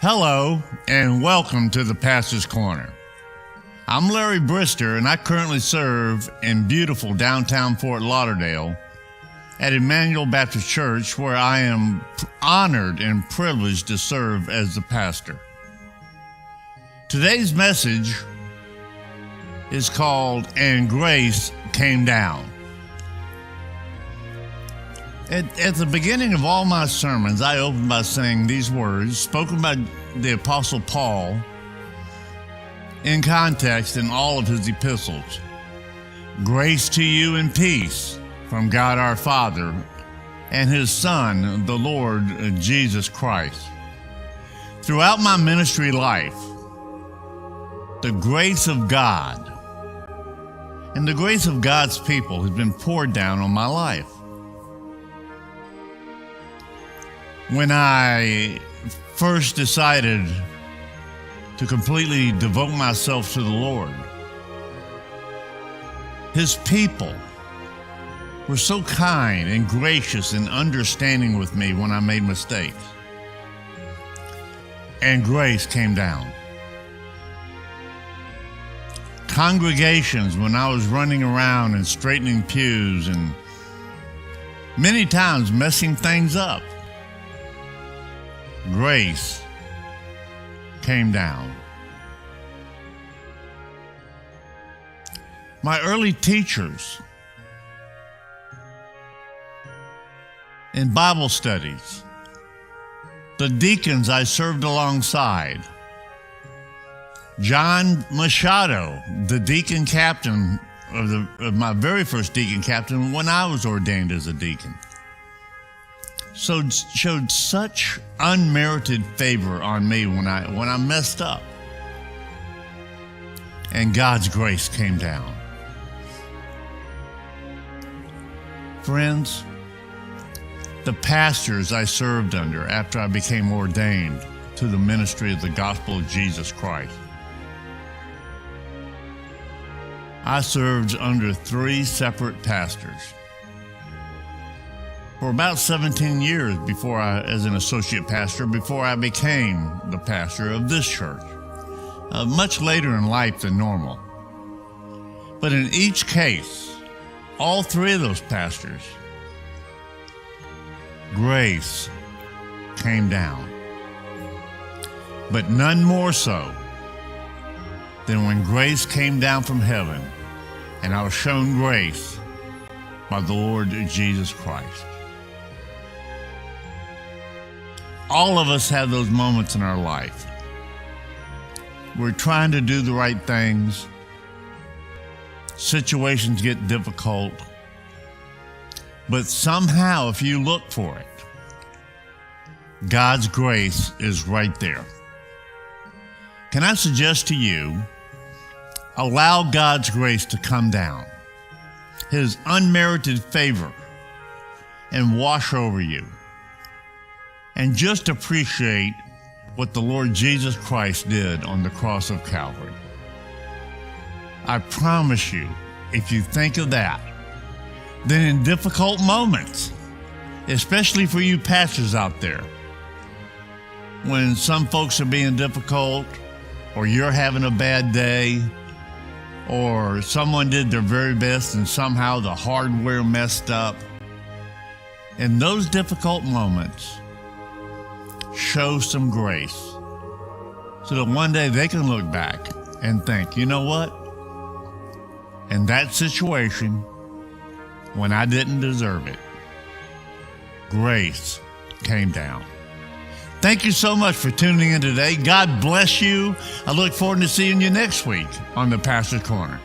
Hello, and welcome to the Pastor's Corner. I'm Larry Brister, and I currently serve in beautiful downtown Fort Lauderdale at Emmanuel Baptist Church, where I am honored and privileged to serve as the pastor. Today's message is called, "And Grace Came Down." At the beginning of all my sermons, I open by saying these words, spoken by the Apostle Paul in context in all of his epistles. "Grace to you and peace from God our Father and His Son, the Lord Jesus Christ." Throughout my ministry life, the grace of God and the grace of God's people has been poured down on my life. When I first decided to completely devote myself to the Lord, His people were so kind and gracious and understanding with me when I made mistakes. And grace came down. Congregations, when I was running around and straightening pews and many times messing things up, grace came down. My early teachers in Bible studies, the deacons I served alongside, John Machado, the deacon captain of my very first deacon captain when I was ordained as a deacon, showed such unmerited favor on me when I messed up. And God's grace came down. Friends, the pastors I served under after I became ordained to the ministry of the gospel of Jesus Christ, I served under 3 separate pastors for about 17 years as an associate pastor before I became the pastor of this church, much later in life than normal. But in each case, all 3 of those pastors, grace came down. But none more so than when grace came down from heaven and I was shown grace by the Lord Jesus Christ. All of us have those moments in our life. We're trying to do the right things. Situations get difficult. But somehow, if you look for it, God's grace is right there. Can I suggest to you, allow God's grace to come down, His unmerited favor, and wash over you. And just appreciate what the Lord Jesus Christ did on the cross of Calvary. I promise you, if you think of that, then in difficult moments, especially for you pastors out there, when some folks are being difficult, or you're having a bad day, or someone did their very best and somehow the hardware messed up, in those difficult moments, show some grace so that one day they can look back and think, you know what? In that situation, when I didn't deserve it, grace came down. Thank you so much for tuning in today. God bless you. I look forward to seeing you next week on the Pastor's Corner.